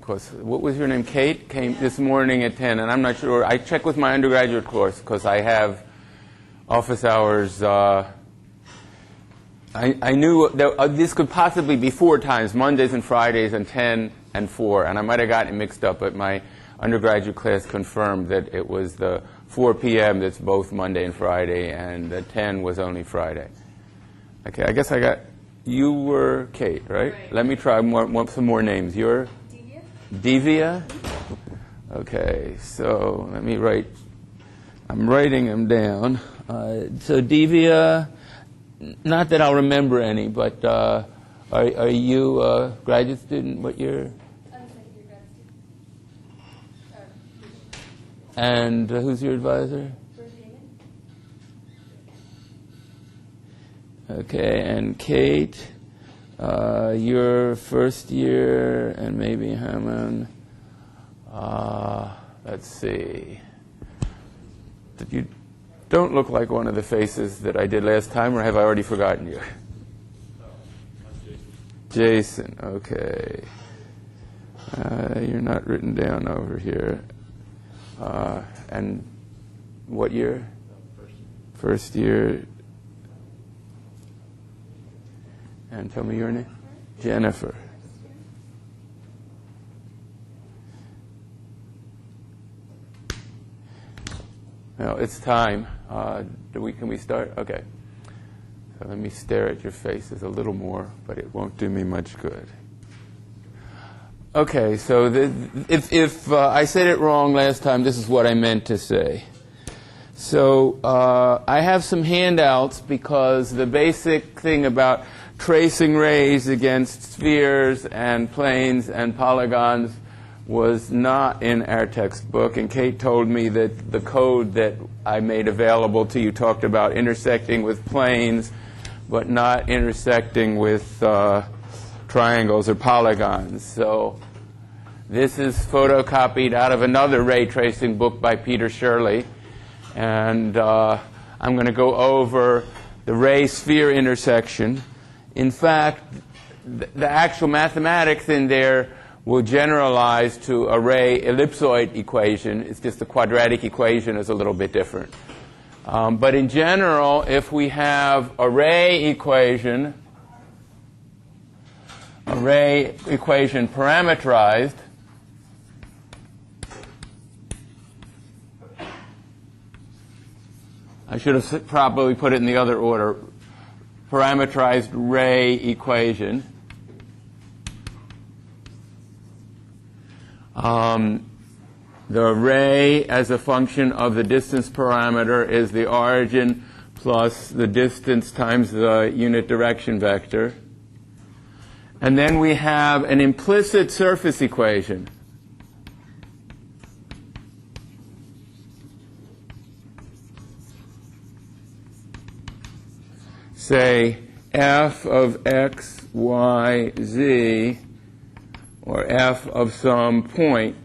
because what was your name? Kate came this morning at 10, and I'm not sure. I checked with my undergraduate course because I have office hours. I knew that this could possibly be 4 times, Mondays and Fridays, and 10 and 4, and I might have gotten it mixed up, but my undergraduate class confirmed that it was the 4 p.m. that's both Monday and Friday, and the 10 was only Friday. Okay, I guess I got. You were Kate, right? Let me try some more names. You're? Divya? Okay, so let me write. I'm writing them down. So Divya, not that I'll remember any, but are you a graduate student? What year? I'm a second-year grad student. And who's your advisor? Okay, and Kate, your first year, and maybe Hammond. Let's see. You don't look like one of the faces that I did last time, or have I already forgotten you? Jason, okay. You're not written down over here. And what year? First year. And tell me your name. Jennifer. Well, it's time. Can we start? Okay. So let me stare at your faces a little more, but it won't do me much good. Okay, so if I said it wrong last time, this is what I meant to say. So I have some handouts because the basic thing about tracing rays against spheres and planes and polygons was not in our textbook, and Kate told me that the code that I made available to you talked about intersecting with planes, but not intersecting with triangles or polygons. So this is photocopied out of another ray tracing book by Peter Shirley, and I'm going to go over the ray-sphere intersection. In fact, the actual mathematics in there will generalize to a ray ellipsoid equation. It's just the quadratic equation is a little bit different. But in general, if we have a ray equation parameterized, I should have probably put it in the other order. Parameterized ray equation. The ray as a function of the distance parameter is the origin plus the distance times the unit direction vector. And then we have an implicit surface equation. Say f of x, y, z, or f of some point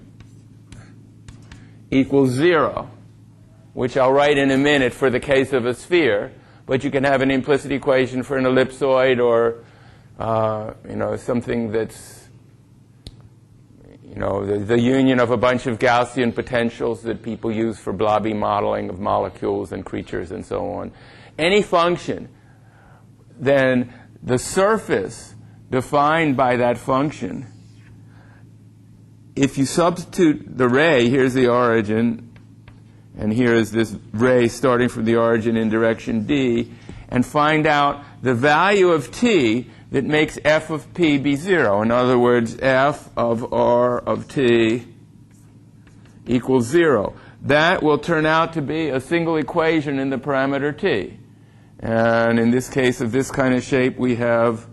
equals 0, which I'll write in a minute for the case of a sphere, but you can have an implicit equation for an ellipsoid or something that's the union of a bunch of Gaussian potentials that people use for blobby modeling of molecules and creatures and so on. Any function, then the surface defined by that function, if you substitute the ray, here's the origin, and here is this ray starting from the origin in direction d, and find out the value of t that makes f of p be 0. In other words, f of r of t equals 0. That will turn out to be a single equation in the parameter t. And in this case of this kind of shape, we have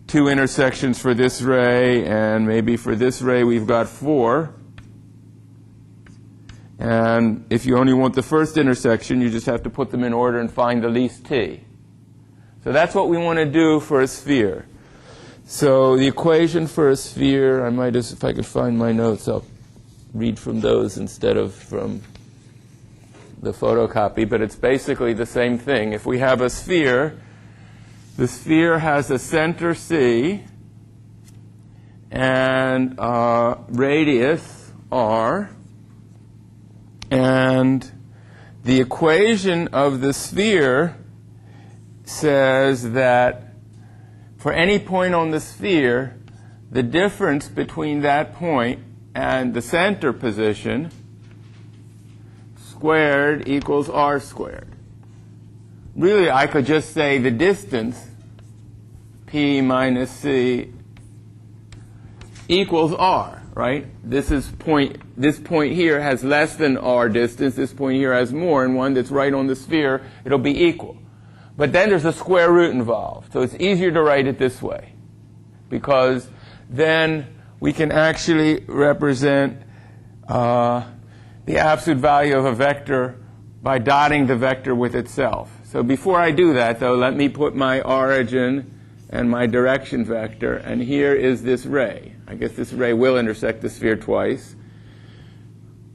2 intersections for this ray, and maybe for this ray we've got 4. And if you only want the first intersection, you just have to put them in order and find the least t. So that's what we want to do for a sphere. So the equation for a sphere, I might just, if I could find my notes, I'll read from those instead of from the photocopy, but it's basically the same thing. If we have a sphere, the sphere has a center C, and radius r, and the equation of the sphere says that for any point on the sphere, the difference between that point and the center position squared equals r squared. Really, I could just say the distance, p minus c, equals r, right? This point here has less than r distance. This point here has more, and one that's right on the sphere, it'll be equal. But then there's a square root involved, so it's easier to write it this way, because then we can actually represent the absolute value of a vector by dotting the vector with itself. So before I do that, though, let me put my origin and my direction vector, and here is this ray. I guess this ray will intersect the sphere twice.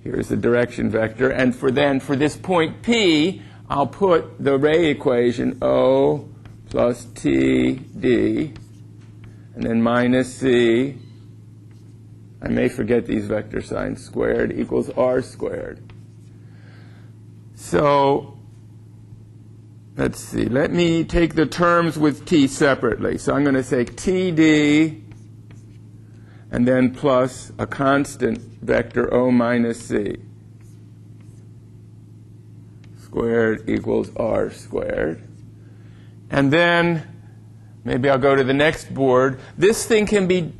Here's the direction vector, and for this point P, I'll put the ray equation O plus TD, and then minus C, I may forget these vector signs, squared equals r squared. So let's see. Let me take the terms with t separately. So I'm going to say TD and then plus a constant vector O minus C squared equals r squared. And then maybe I'll go to the next board. This thing can be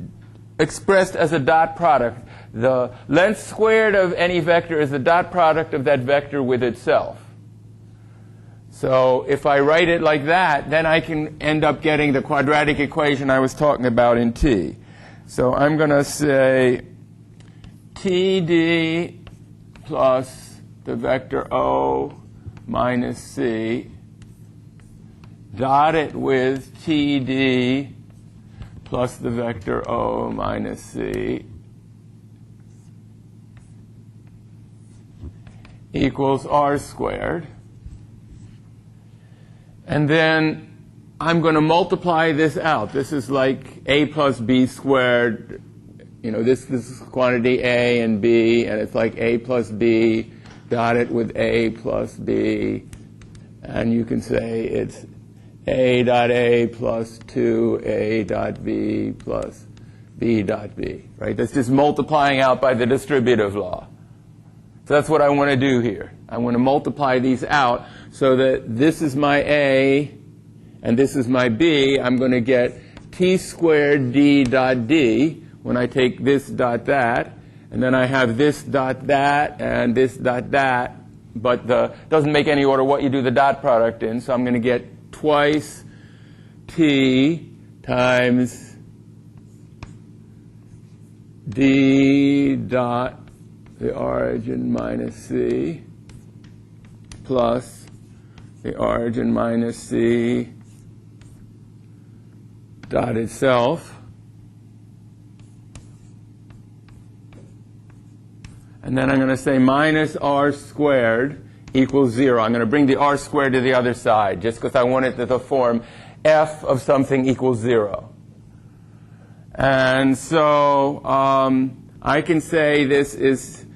expressed as a dot product. The length squared of any vector is the dot product of that vector with itself. So if I write it like that, then I can end up getting the quadratic equation I was talking about in T. So I'm going to say TD plus the vector O minus C dotted with TD plus the vector O minus C equals r squared. And then I'm going to multiply this out. This is like a plus b squared. You know, this is quantity a and b, and it's like a plus b dotted with a plus b. And you can say it's a dot a plus 2a dot b plus b dot b, right? That's just multiplying out by the distributive law. So that's what I want to do here. I want to multiply these out so that this is my a and this is my b. I'm going to get t squared d dot d when I take this dot that, and then I have this dot that and this dot that, but doesn't make any order what you do the dot product in, so I'm going to get twice t times d dot the origin minus c plus the origin minus c dot itself, and then I'm going to say minus r squared equals 0. I'm going to bring the r squared to the other side just because I want it to the form f of something equals 0. And so I can say this is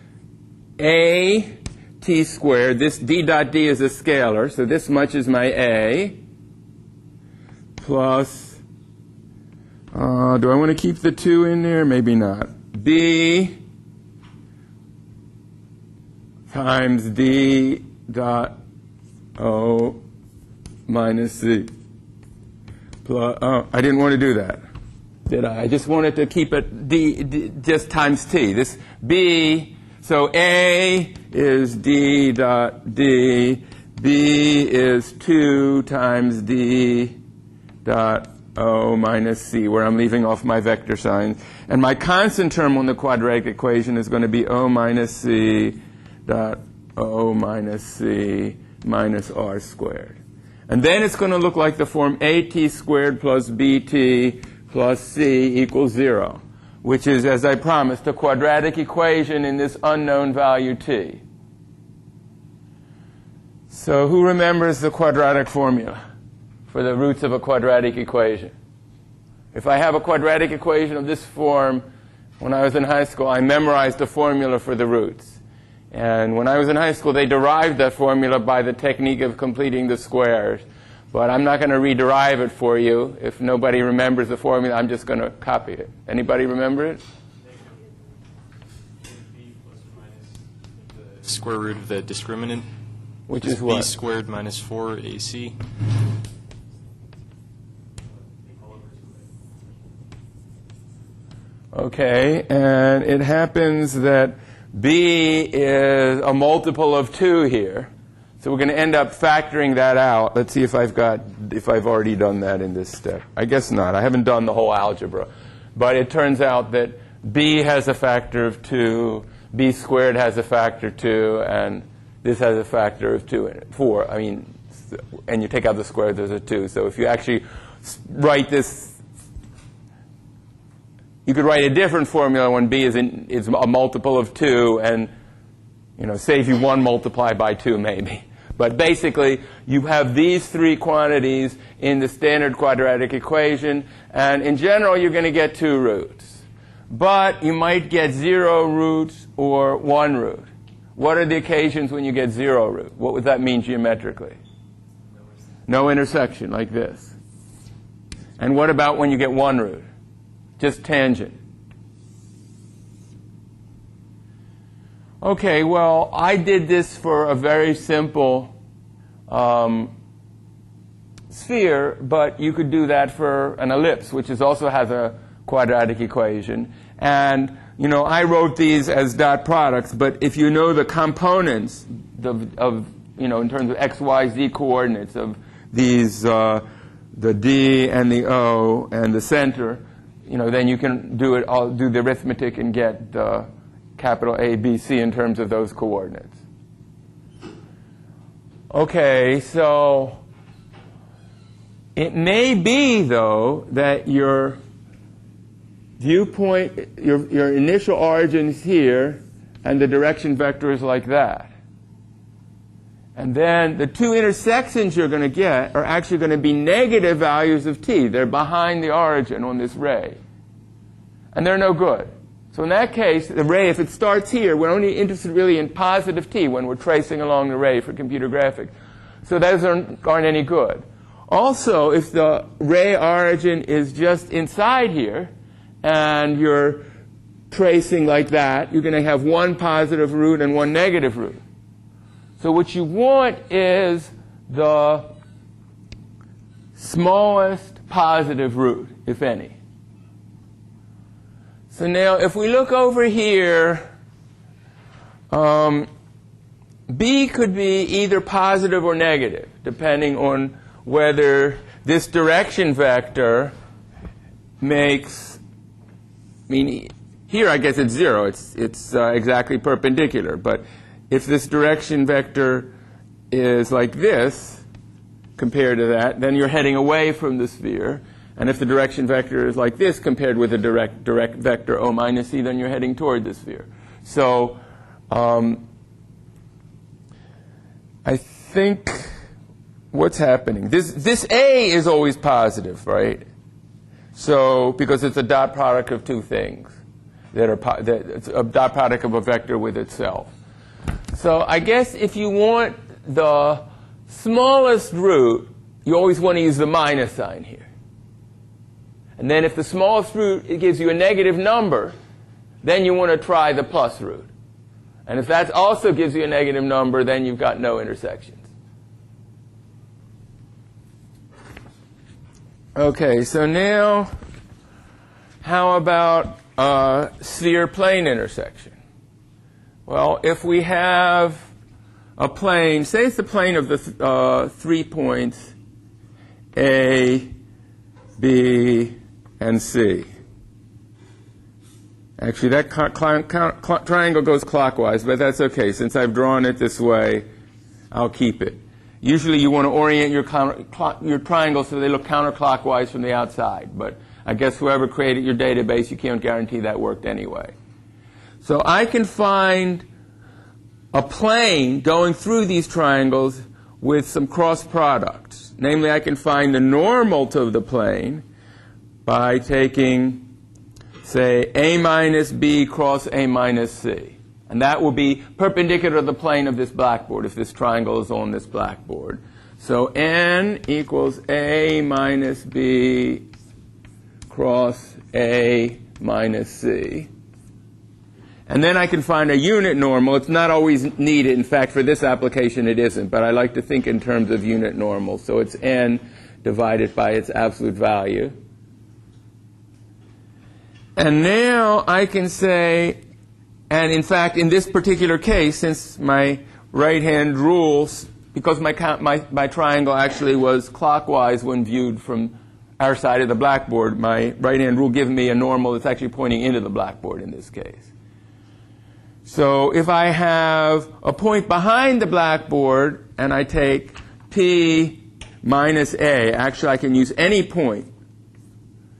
a t squared. This d dot d is a scalar, so this much is my a, plus, do I want to keep the 2 in there? Maybe not. B times d dot o minus c. Plus, I didn't want to do that, did I? I just wanted to keep it d just times t. This b, so a is d dot d, b is 2 times d dot o minus c, where I'm leaving off my vector signs. And my constant term on the quadratic equation is going to be o minus c dot o minus c minus r squared. And then it's going to look like the form at squared plus bt plus c equals 0, which is, as I promised, the quadratic equation in this unknown value t. So who remembers the quadratic formula for the roots of a quadratic equation? If I have a quadratic equation of this form, when I was in high school, I memorized the formula for the roots. And when I was in high school, they derived that formula by the technique of completing the squares. But I'm not going to rederive it for you. If nobody remembers the formula, I'm just going to copy it. Anybody remember it? B plus or minus the square root of the discriminant. Which is what? B squared minus 4ac. Okay, and it happens that b is a multiple of 2 here. So we're going to end up factoring that out. Let's see if I've already done that in this step. I guess not. I haven't done the whole algebra. But it turns out that b has a factor of 2, b squared has a factor of 2, and this has a factor of 2 in it. 4. I mean, and you take out the square, there's a 2. So if you actually write this, you could write a different formula when b is a multiple of 2, and save you 1 multiplied by 2 maybe. But basically, you have these 3 quantities in the standard quadratic equation, and in general, you're going to get 2 roots. But you might get 0 roots or 1 root. What are the occasions when you get 0 root? What would that mean geometrically? No intersection, like this. And what about when you get 1 root? Just tangent. Okay, well, I did this for a very simple sphere, but you could do that for an ellipse, which also has a quadratic equation. And, I wrote these as dot products, but if you know the components of in terms of x, y, z coordinates of these, the D and the O and the center, then you can do the arithmetic and get capital A, B, C in terms of those coordinates. Okay, so it may be, though, that your viewpoint, your initial origin is here, and the direction vector is like that. And then the 2 intersections you're going to get are actually going to be negative values of t. They're behind the origin on this ray. And they're no good. So in that case, the ray, if it starts here, we're only interested really in positive t when we're tracing along the ray for computer graphics. So those aren't any good. Also, if the ray origin is just inside here, and you're tracing like that, you're going to have 1 positive root and 1 negative root. So what you want is the smallest positive root, if any. So now, if we look over here, B could be either positive or negative, depending on whether this direction vector makes, here I guess it's 0. It's exactly perpendicular. But if this direction vector is like this, compared to that, then you're heading away from the sphere. And if the direction vector is like this compared with the direct vector O minus C, then you're heading toward the sphere. So I think what's happening, this A is always positive, right? So because it's a dot product of 2 things it's a dot product of a vector with itself. So I guess if you want the smallest root, you always want to use the minus sign here. And then if the smallest root, it gives you a negative number, then you want to try the plus root. And if that also gives you a negative number, then you've got no intersections. Okay, so now how about sphere plane intersection? Well, if we have a plane, say it's the plane of the 3 points A, B, and C. Actually, that triangle goes clockwise, but that's okay. Since I've drawn it this way, I'll keep it. Usually you want to orient your triangles so they look counterclockwise from the outside. But I guess whoever created your database, you can't guarantee that worked anyway. So I can find a plane going through these triangles with some cross products. Namely, I can find the normal to the plane by taking, say, A minus B cross A minus C. And that will be perpendicular to the plane of this blackboard if this triangle is on this blackboard. So n equals A minus B cross A minus C. And then I can find a unit normal. It's not always needed. In fact, for this application, it isn't. But I like to think in terms of unit normal. So it's n divided by its absolute value. And now I can say, and in fact, in this particular case, since my right-hand rules, because my triangle actually was clockwise when viewed from our side of the blackboard, my right-hand rule gives me a normal that's actually pointing into the blackboard in this case. So if I have a point behind the blackboard and I take P minus A, actually I can use any point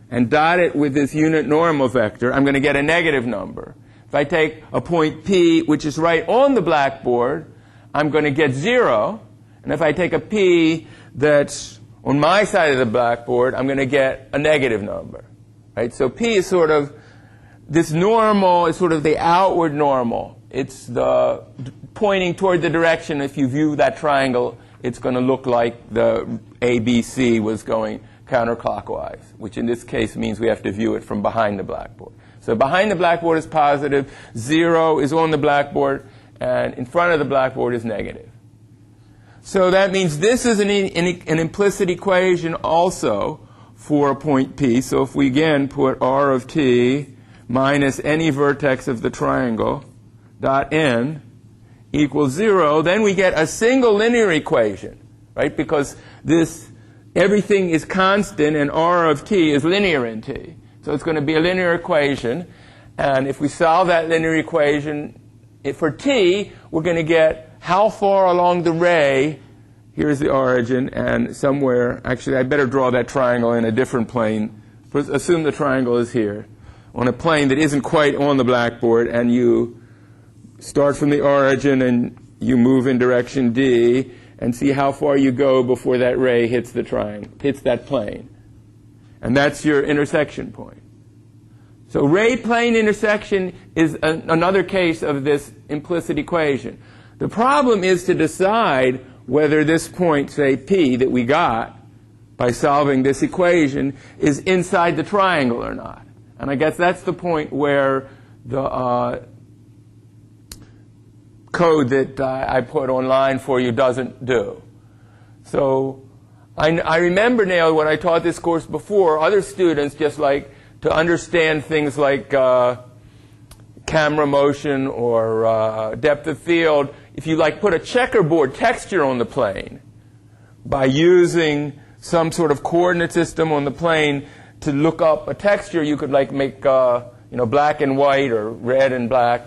and dot it with this unit normal vector, I'm going to get a negative number. If I take a point P, which is right on the blackboard, I'm going to get 0. And if I take a P that's on my side of the blackboard, I'm going to get a negative number. Right? So P is sort of, this normal is sort of the outward normal. It's the pointing toward the direction, if you view that triangle, it's going to look like the ABC was going counterclockwise, which in this case means we have to view it from behind the blackboard. So behind the blackboard is positive, 0 is on the blackboard, and in front of the blackboard is negative. So that means this is an implicit equation also for a point P. So if we again put R of t minus any vertex of the triangle dot n equals 0, then we get a single linear equation, right? Because everything is constant and R of t is linear in t. So it's going to be a linear equation. And if we solve that linear equation for t, we're going to get how far along the ray, here's the origin, and somewhere, actually I better draw that triangle in a different plane. Assume the triangle is here, on a plane that isn't quite on the blackboard, and you start from the origin and you move in direction D, and see how far you go before that ray hits the triangle, hits that plane. And that's your intersection point. So ray-plane intersection is another case of this implicit equation. The problem is to decide whether this point, say P, that we got by solving this equation is inside the triangle or not. And I guess that's the point where the code that I put online for you doesn't do. So I remember now when I taught this course before, other students just like to understand things like camera motion or depth of field. If you like put a checkerboard texture on the plane by using some sort of coordinate system on the plane to look up a texture, you could like make black and white or red and black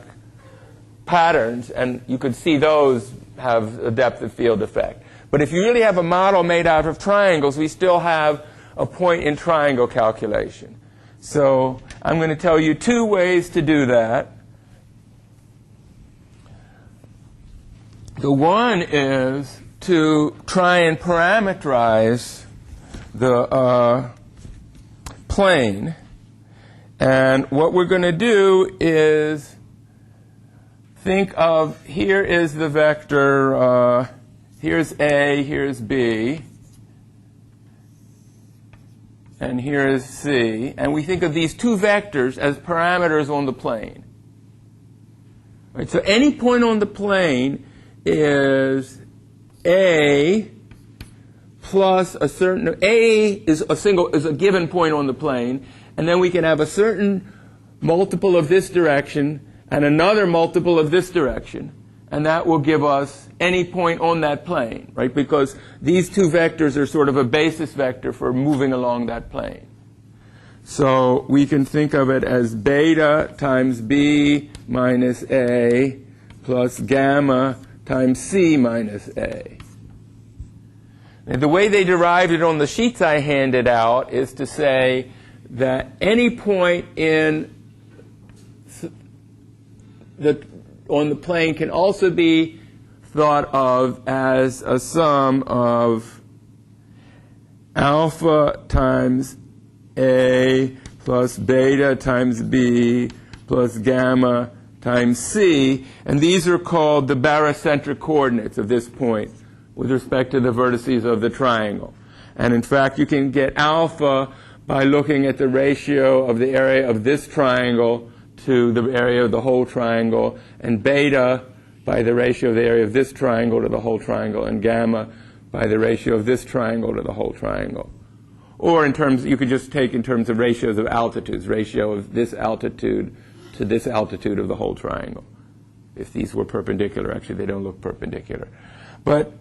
patterns, and you could see those have a depth of field effect. But if you really have a model made out of triangles, we still have a point in triangle calculation. So I'm going to tell you two ways to do that. The one is to try and parameterize the plane. And what we're going to do is think of, here is the vector, here's A, here's B, and here is C. And we think of these two vectors as parameters on the plane. Right, so any point on the plane is A plus a certain, A is a given point on the plane, and then we can have a certain multiple of this direction and another multiple of this direction, and that will give us any point on that plane, right? Because these two vectors are sort of a basis vector for moving along that plane. So we can think of it as beta times B minus A plus gamma times C minus A. And the way they derived it on the sheets I handed out is to say that any point on the plane can also be thought of as a sum of alpha times A plus beta times B plus gamma times C, and these are called the barycentric coordinates of this point with respect to the vertices of the triangle. And in fact, you can get alpha by looking at the ratio of the area of this triangle to the area of the whole triangle, and beta by the ratio of the area of this triangle to the whole triangle, and gamma by the ratio of this triangle to the whole triangle. Or in terms, you could just take in terms of ratios of altitudes, ratio of this altitude to this altitude of the whole triangle. If these were perpendicular, actually they don't look perpendicular. But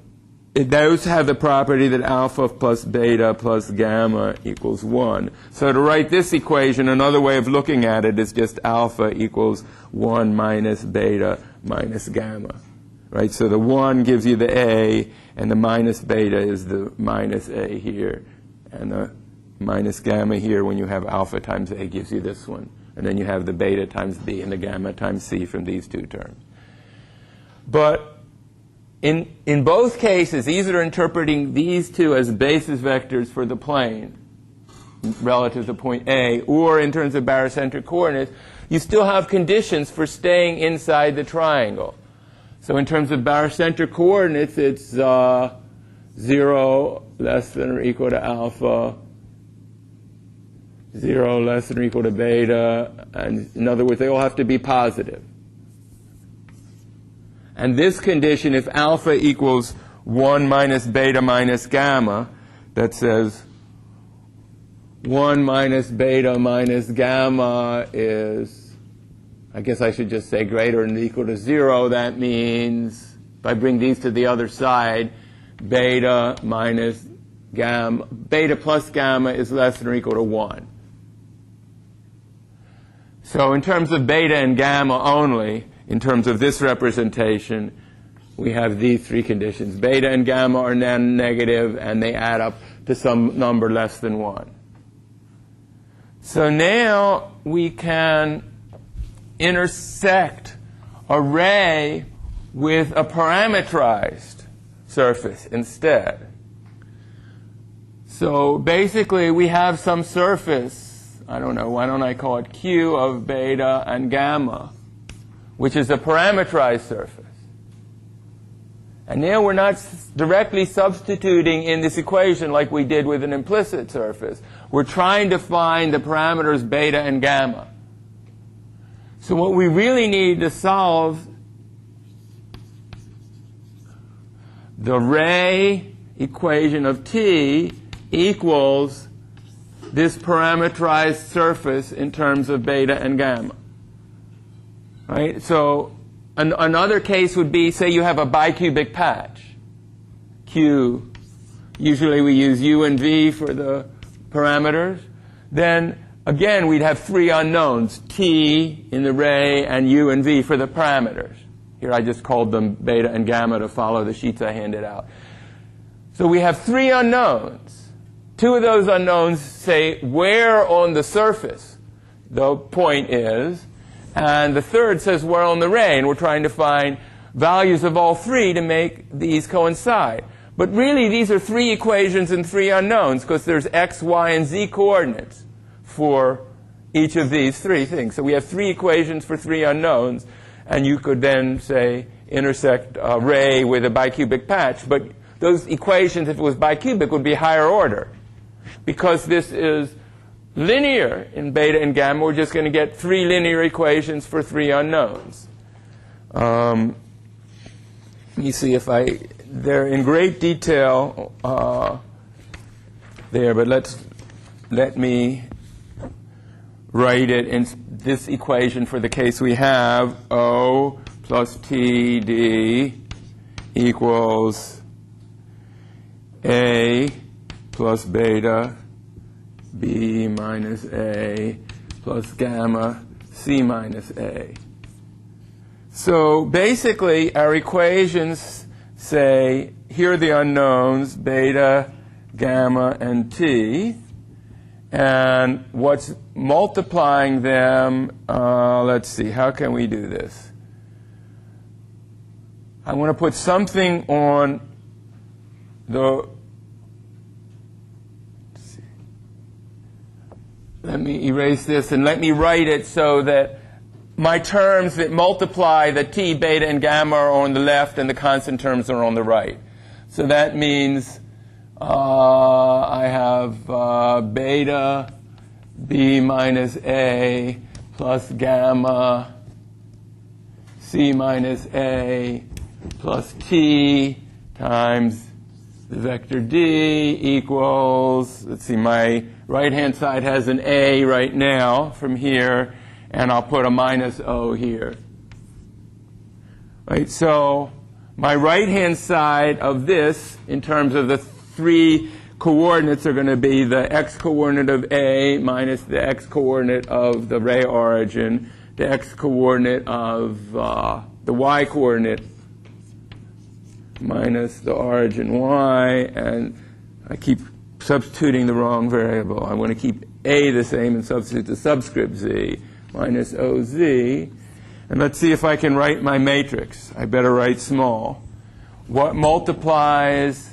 those have the property that alpha plus beta plus gamma equals 1. So to write this equation, another way of looking at it is just alpha equals 1 minus beta minus gamma. Right? So the 1 gives you the A, and the minus beta is the minus A here. And the minus gamma here, when you have alpha times A, gives you this one. And then you have the beta times B and the gamma times C from these two terms. But in both cases, either interpreting these two as basis vectors for the plane relative to point A, or in terms of barycentric coordinates, you still have conditions for staying inside the triangle. So in terms of barycentric coordinates, it's 0 less than or equal to alpha, 0 less than or equal to beta, and in other words, they all have to be positive. And this condition, if alpha equals 1 minus beta minus gamma, that says 1 minus beta minus gamma is, I guess I should just say greater than or equal to 0. That means, if I bring these to the other side, beta minus gamma, beta plus gamma is less than or equal to 1. So in terms of beta and gamma only, in terms of this representation, we have these three conditions. Beta and gamma are non-negative, and they add up to some number less than 1. So now we can intersect a ray with a parametrized surface instead. So basically, we have some surface, I don't know, why don't I call it Q of beta and gamma, which is a parametrized surface. And now we're not directly substituting in this equation like we did with an implicit surface. We're trying to find the parameters beta and gamma. So what we really need to solve the ray equation of T equals this parametrized surface in terms of beta and gamma. Right? So another case would be, say you have a bicubic patch. Q, usually we use U and V for the parameters. Then again, we'd have three unknowns, T in the ray and U and V for the parameters. Here I just called them beta and gamma to follow the sheets I handed out. So we have three unknowns. Two of those unknowns say where on the surface the point is, and the third says where on the ray, and we're trying to find values of all three to make these coincide. But really, these are three equations and three unknowns, because there's x, y, and z coordinates for each of these three things. So we have three equations for three unknowns, and you could then, say, intersect a ray with a bicubic patch. But those equations, if it was bicubic, would be higher order. Because this is linear in beta and gamma, we're just going to get three linear equations for three unknowns. Let me see if they're in great detail there, but let me write it in this equation for the case we have. O plus TD equals A plus beta B minus A plus gamma C minus A. So basically, our equations say, here are the unknowns, beta, gamma, and T. And what's multiplying them, let's see, how can we do this? I want to put something on the, let me erase this and let me write it so that my terms that multiply the t, beta, and gamma are on the left and the constant terms are on the right. So that means I have beta b minus a plus gamma c minus a plus t times the vector d equals, let's see, my right-hand side has an a right now from here, and I'll put a minus o here. Right, so my right-hand side of this, in terms of the three coordinates, are going to be the x-coordinate of a minus the x-coordinate of the ray origin, the x-coordinate of the y-coordinate minus the origin y, and I keep substituting the wrong variable. I want to keep a the same and substitute the subscript z minus oz. And let's see if I can write my matrix. I better write small. What multiplies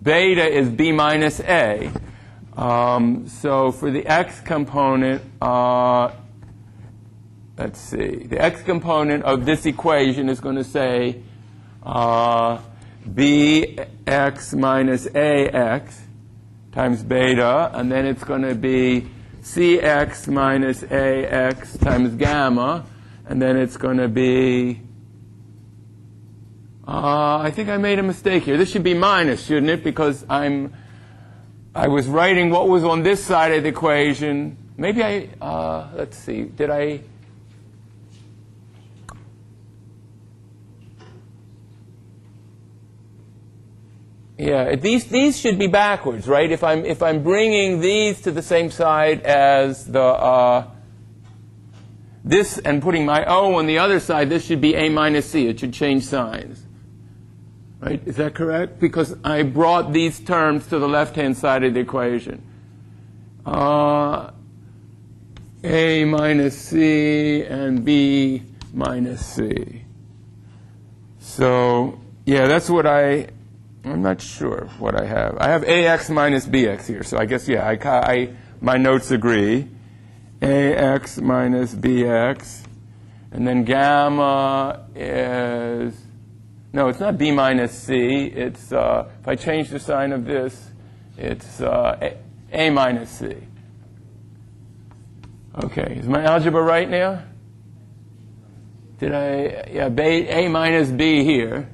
beta is b minus a. So for the x component, let's see. The x component of this equation is going to say bx minus ax times beta, and then it's going to be cx minus ax times gamma, and then it's going to be, I think I made a mistake here. This should be minus, shouldn't it? Because I was writing what was on this side of the equation. Maybe let's see, did I? Yeah, these should be backwards, right? If I'm bringing these to the same side as the this and putting my O on the other side, this should be A minus C. It should change signs, right? Is that correct? Because I brought these terms to the left-hand side of the equation. A minus C and B minus C. So yeah, that's what I'm not sure what I have. I have AX minus BX here, so I guess, yeah, my notes agree. AX minus BX, and then gamma is, no, it's not B minus C. It's, if I change the sign of this, it's A minus C. Okay, is my algebra right now? Did I, yeah, A minus B here.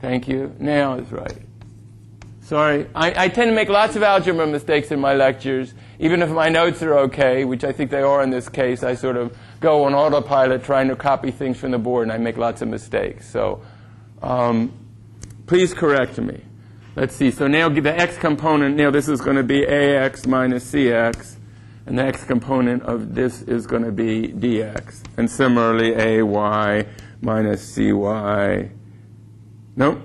Thank you. Now is right. Sorry. I tend to make lots of algebra mistakes in my lectures. Even if my notes are okay, which I think they are in this case, I sort of go on autopilot trying to copy things from the board, and I make lots of mistakes. So please correct me. Let's see. So now the x component, now this is going to be AX minus CX, and the x component of this is going to be DX. And similarly, AY minus CY. Nope.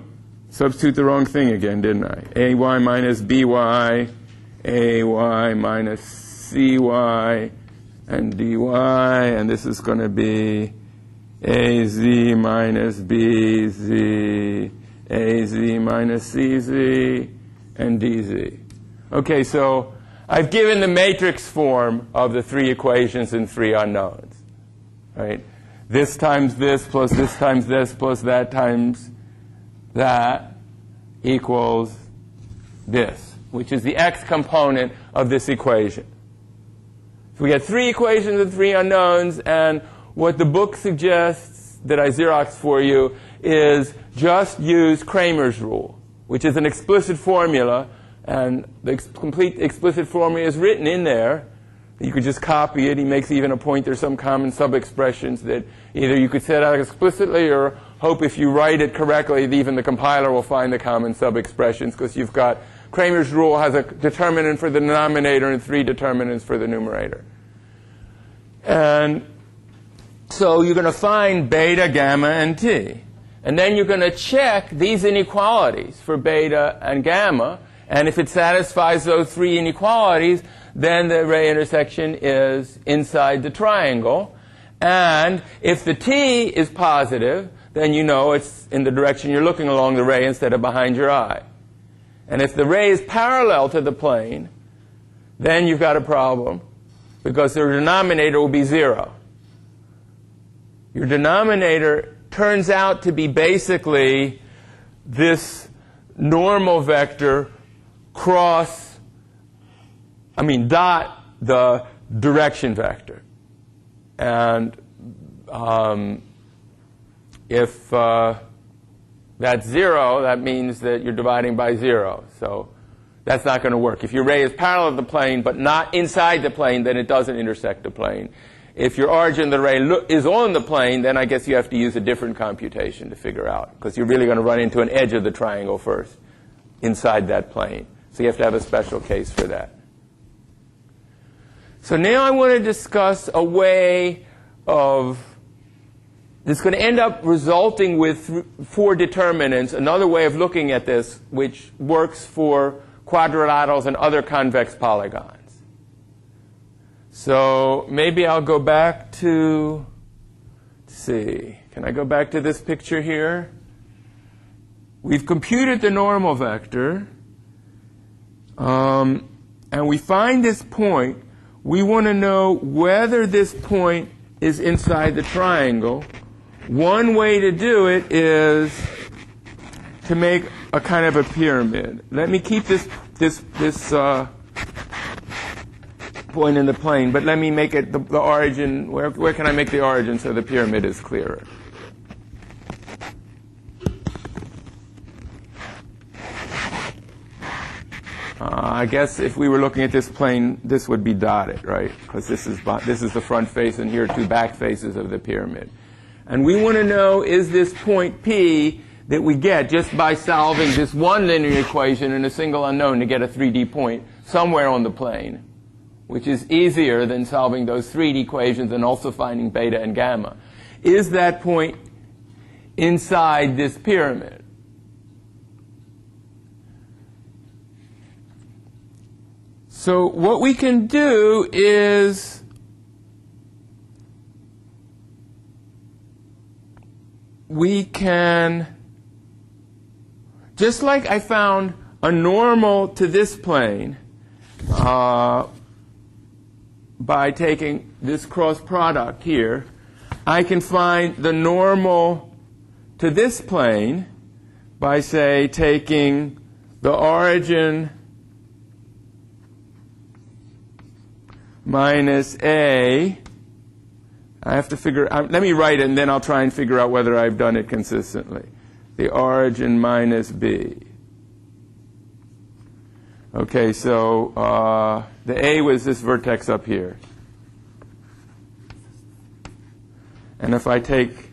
Substitute the wrong thing again, didn't I? AY minus BY, AY minus CY, and DY. And this is going to be AZ minus BZ, AZ minus CZ, and DZ. Okay, so I've given the matrix form of the three equations and three unknowns. Right? This times this plus this times this plus that times that equals this, which is the x component of this equation. So we get three equations and three unknowns, and what the book suggests that I Xeroxed for you is just use Cramer's rule, which is an explicit formula, and the complete explicit formula is written in there. You could just copy it. He makes even a point there's some common sub-expressions that either you could set out explicitly or hope if you write it correctly, even the compiler will find the common sub-expressions, because you've got Cramer's rule has a determinant for the denominator and three determinants for the numerator. And so you're going to find beta, gamma, and t. And then you're going to check these inequalities for beta and gamma. And if it satisfies those three inequalities, then the ray intersection is inside the triangle. And if the t is positive, then you know it's in the direction you're looking along the ray instead of behind your eye. And if the ray is parallel to the plane, then you've got a problem, because the denominator will be 0. Your denominator turns out to be basically this normal vector dot the direction vector. And if that's 0, that means that you're dividing by 0. So that's not going to work. If your ray is parallel to the plane but not inside the plane, then it doesn't intersect the plane. If your origin of the ray is on the plane, then I guess you have to use a different computation to figure out, because you're really going to run into an edge of the triangle first inside that plane. So you have to have a special case for that. So now I want to discuss a way of that's going to end up resulting with 4 determinants, another way of looking at this, which works for quadrilaterals and other convex polygons. So maybe I'll go back to, let's see, can I go back to this picture here? We've computed the normal vector, and we find this point. We want to know whether this point is inside the triangle. One way to do it is to make a kind of a pyramid. Let me keep this point in the plane, but let me make it the origin. Where can I make the origin so the pyramid is clearer? I guess if we were looking at this plane, this would be dotted, right? Because this is the front face, and here are 2 back faces of the pyramid. And we want to know, is this point P that we get just by solving this one linear equation in a single unknown to get a 3D point somewhere on the plane, which is easier than solving those 3D equations and also finding beta and gamma. Is that point inside this pyramid? So what we can do is we can, just like I found a normal to this plane by taking this cross product here, I can find the normal to this plane by, say, taking the origin minus A. I have to figure out, let me write it and then I'll try and figure out whether I've done it consistently. The origin minus B. Okay, so the A was this vertex up here. And if I take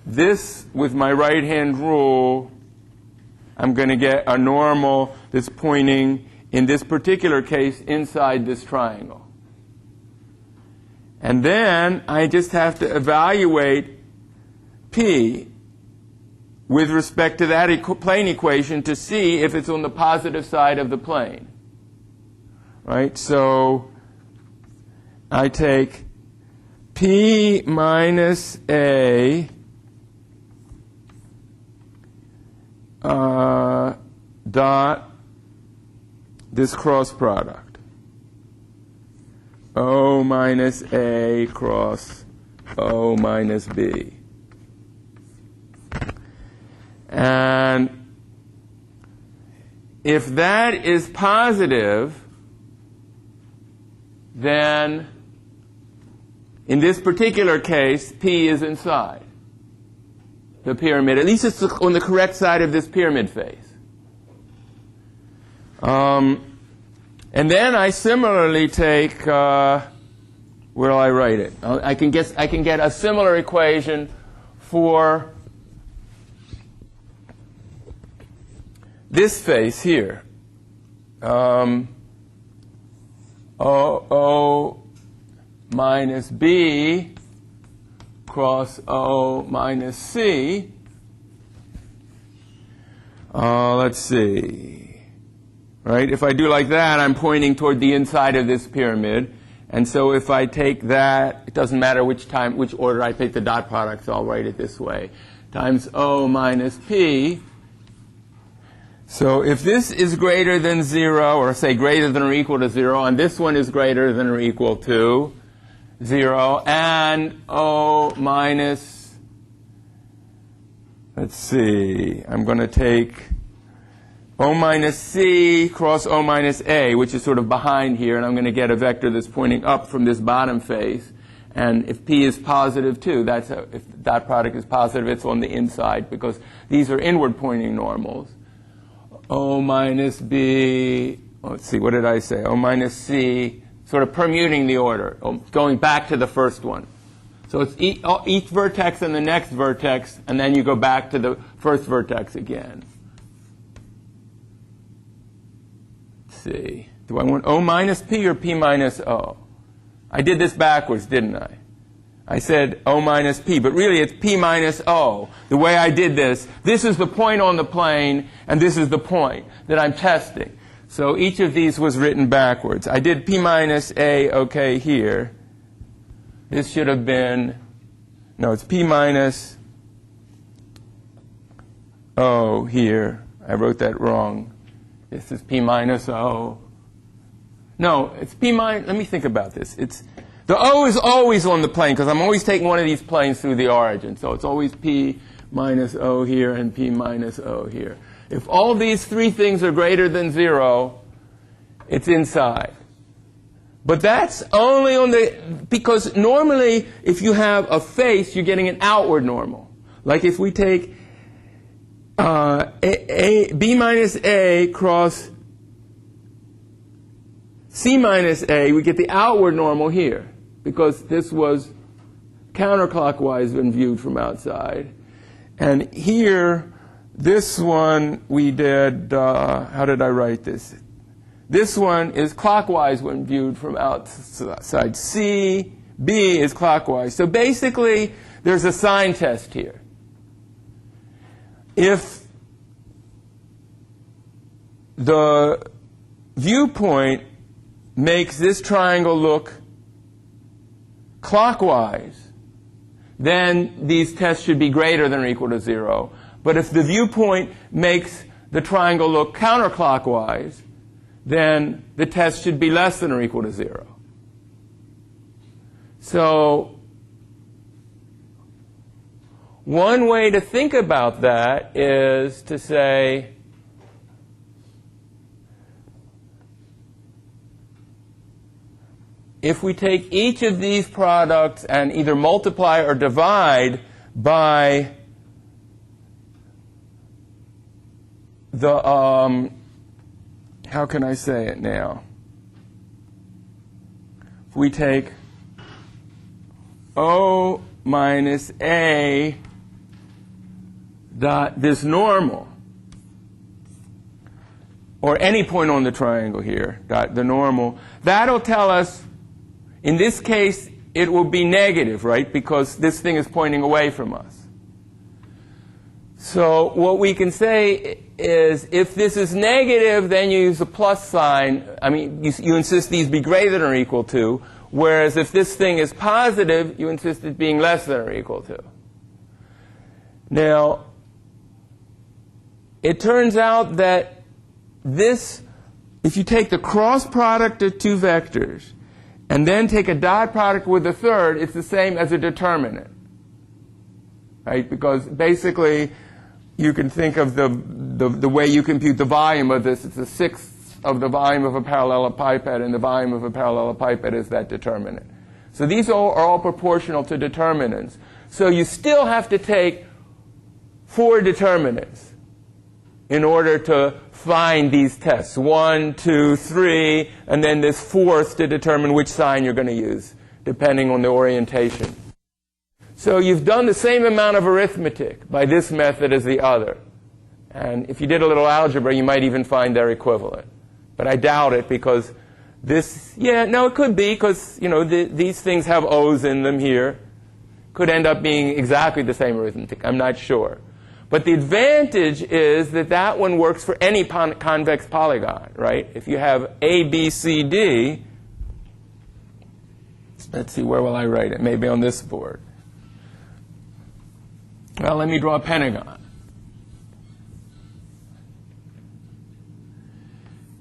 this with my right-hand rule, I'm going to get a normal that's pointing, in this particular case, inside this triangle. And then I just have to evaluate P with respect to that plane equation to see if it's on the positive side of the plane. Right? So I take P minus A dot this cross product. O minus A cross O minus B. And if that is positive, then in this particular case, P is inside the pyramid. At least it's on the correct side of this pyramid face. And then I similarly take, where will I write it? I can get a similar equation for this face here. O minus B cross O minus C. Let's see. Right? If I do like that, I'm pointing toward the inside of this pyramid. And so if I take that, it doesn't matter which order I take the dot product, so I'll write it this way. Times O minus P. So if this is greater than 0, or say greater than or equal to 0, and this one is greater than or equal to 0, and O minus, let's see, I'm going to take O minus C cross O minus A, which is sort of behind here, and I'm going to get a vector that's pointing up from this bottom face. And if P is positive too, if dot product is positive, it's on the inside, because these are inward pointing normals. O minus B, let's see, what did I say? O minus C, sort of permuting the order, going back to the first one. So it's each vertex and the next vertex, and then you go back to the first vertex again. Let's see. Do I want O minus P or P minus O? I did this backwards, didn't I? I said O minus P, but really it's P minus O. The way I did this is the point on the plane, and this is the point that I'm testing. So each of these was written backwards. I did P minus A, okay, here. This should have been, no, it's P minus O here. I wrote that wrong. This is P minus O. No, it's P minus, let me think about this. The O is always on the plane, because I'm always taking one of these planes through the origin. So it's always P minus O here and P minus O here. If all these three things are greater than 0, it's inside. But that's only on because normally if you have a face, you're getting an outward normal. Like if we take B minus A cross C minus A, we get the outward normal here, because this was counterclockwise when viewed from outside. And here, this one we did, how did I write this? This one is clockwise when viewed from outside. C, B is clockwise. So basically, there's a sign test here. If the viewpoint makes this triangle look clockwise, then these tests should be greater than or equal to 0. But if the viewpoint makes the triangle look counterclockwise, then the test should be less than or equal to 0. So one way to think about that is to say, if we take each of these products and either multiply or divide by the, how can I say it now? If we take O minus A dot this normal, or any point on the triangle here, dot the normal, that'll tell us, in this case, it will be negative, right? Because this thing is pointing away from us. So what we can say is, if this is negative, then you use a plus sign. I mean, you insist these be greater than or equal to. Whereas if this thing is positive, you insist it being less than or equal to. Now, it turns out that this, if you take the cross product of two vectors, and then take a dot product with a third, it's the same as a determinant, right? Because basically, you can think of the way you compute the volume of this. It's a sixth of the volume of a parallelepiped, and the volume of a parallelepiped is that determinant. So these are all proportional to determinants. So you still have to take 4 determinants in order to find these tests. 1, 2, 3, and then this fourth to determine which sign you're going to use, depending on the orientation. So you've done the same amount of arithmetic by this method as the other. And if you did a little algebra, you might even find their equivalent. But I doubt it, because this, yeah, no, it could be, because, you know, these things have O's in them here. Could end up being exactly the same arithmetic. I'm not sure. But the advantage is that that one works for any convex polygon, right? If you have A, B, C, D, let's see, where will I write it? Maybe on this board. Well, let me draw a pentagon.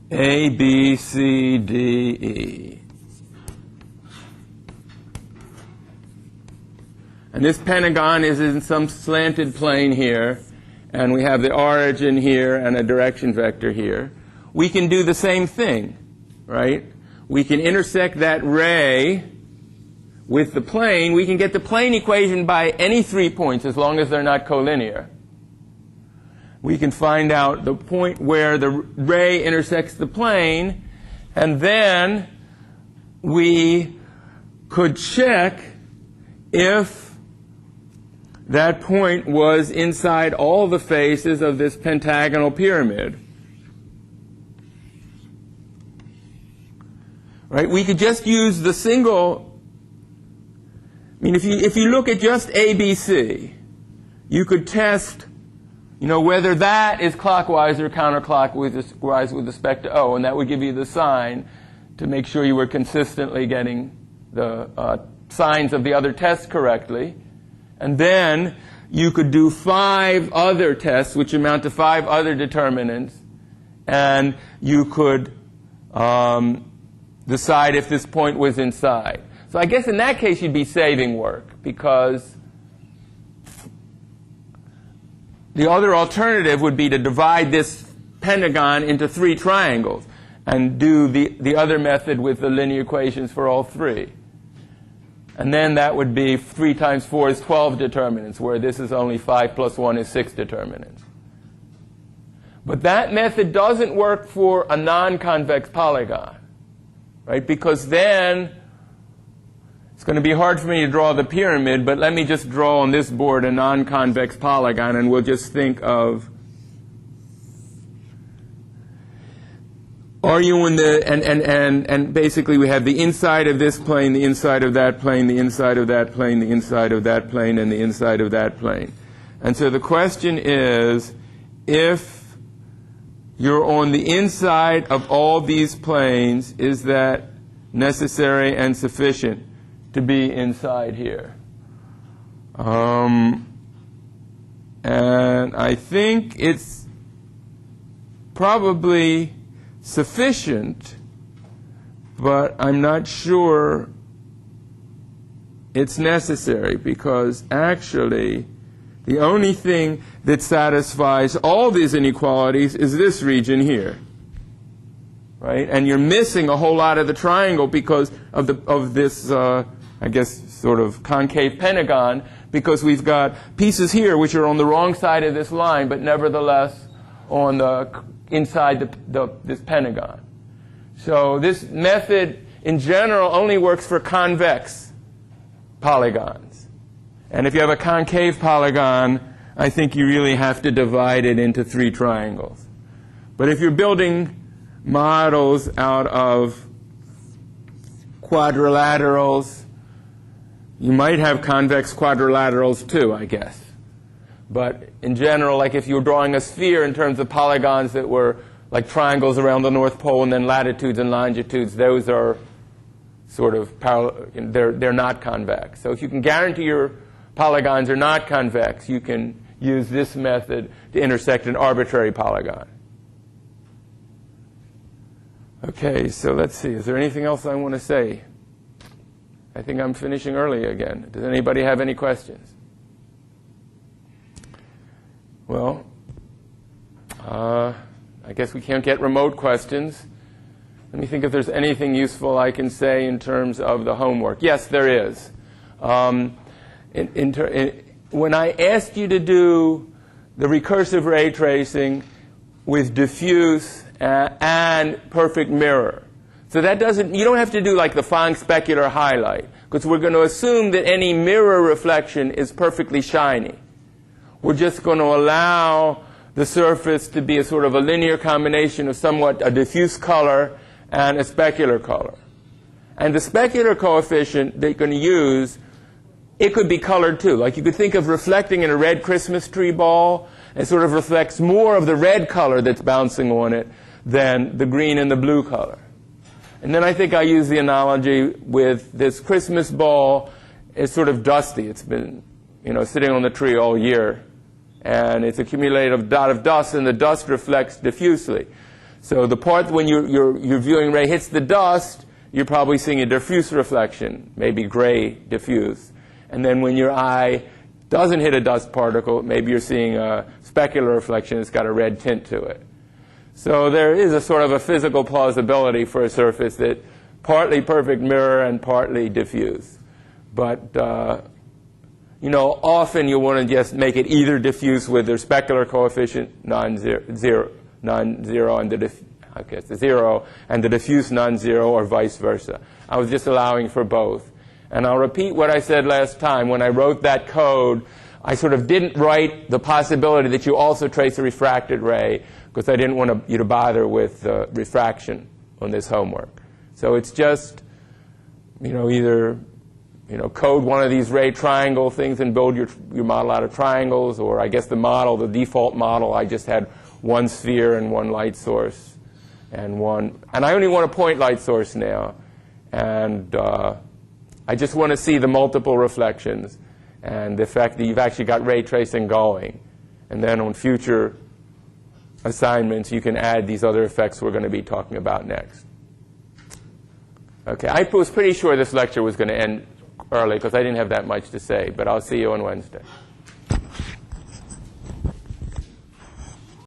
A, B, C, D, E. And this pentagon is in some slanted plane here, and we have the origin here and a direction vector here. We can do the same thing, right? We can intersect that ray with the plane. We can get the plane equation by any 3 points as long as they're not collinear. We can find out the point where the ray intersects the plane, and then we could check if that point was inside all the faces of this pentagonal pyramid. Right? We could just use the single. I mean, if you look at just ABC, you could test, whether that is clockwise or counterclockwise with respect to O, and that would give you the sign to make sure you were consistently getting the signs of the other tests correctly. And then you could do 5 other tests, which amount to 5 other determinants, and you could decide if this point was inside. So I guess in that case you'd be saving work, because the other alternative would be to divide this pentagon into 3 triangles and do the other method with the linear equations for all 3. And then that would be 3 times 4 is 12 determinants, where this is only 5 plus 1 is 6 determinants. But that method doesn't work for a non-convex polygon, right? Because then it's going to be hard for me to draw the pyramid, but let me just draw on this board a non-convex polygon, and we'll just think of, are you in the, and basically we have the inside of this plane, the inside of that plane, the inside of that plane, the inside of that plane, and the inside of that plane. And so the question is, if you're on the inside of all these planes, is that necessary and sufficient to be inside here? And I think it's probably sufficient, but I'm not sure it's necessary, because actually the only thing that satisfies all these inequalities is this region here, right? And you're missing a whole lot of the triangle because of this, I guess, sort of concave pentagon, because we've got pieces here which are on the wrong side of this line, but nevertheless on the inside this pentagon. So this method in general only works for convex polygons. And if you have a concave polygon, I think you really have to divide it into 3 triangles. But if you're building models out of quadrilaterals, you might have convex quadrilaterals too, I guess. But in general, like if you were drawing a sphere in terms of polygons that were like triangles around the North Pole and then latitudes and longitudes, those are sort of parallel, they're not convex. So if you can guarantee your polygons are not convex, you can use this method to intersect an arbitrary polygon. Okay, so let's see. Is there anything else I want to say? I think I'm finishing early again. Does anybody have any questions? Well, I guess we can't get remote questions. Let me think if there's anything useful I can say in terms of the homework. Yes, there is. When I asked you to do the recursive ray tracing with diffuse and perfect mirror, so that you don't have to do like the fine specular highlight, because we're going to assume that any mirror reflection is perfectly shiny. We're just going to allow the surface to be a sort of a linear combination of somewhat a diffuse color and a specular color. And the specular coefficient that you're going to use, it could be colored too. Like you could think of reflecting in a red Christmas tree ball. It sort of reflects more of the red color that's bouncing on it than the green and the blue color. And then I think I use the analogy with this Christmas ball. It's sort of dusty. It's been, sitting on the tree all year. And it's accumulated a dot of dust, and the dust reflects diffusely. So the part when your viewing ray hits the dust, you're probably seeing a diffuse reflection, maybe gray diffuse. And then when your eye doesn't hit a dust particle, maybe you're seeing a specular reflection that's got a red tint to it. So there is a sort of a physical plausibility for a surface that partly perfect mirror and partly diffuse. But you know, often you want to just make it either diffuse with their specular coefficient non-zero, and the zero, and the diffuse non-zero, or vice versa. I was just allowing for both. And I'll repeat what I said last time. When I wrote that code, I sort of didn't write the possibility that you also trace a refracted ray, because I didn't want you to bother with refraction on this homework. So it's just, you know, either code one of these ray triangle things and build your model out of triangles, or I guess the default model, I just had one sphere and one light source, and I only want a point light source now, and I just want to see the multiple reflections and the fact that you've actually got ray tracing going, and then on future assignments you can add these other effects we're going to be talking about next. Okay, I was pretty sure this lecture was going to end early because I didn't have that much to say, but I'll see you on Wednesday.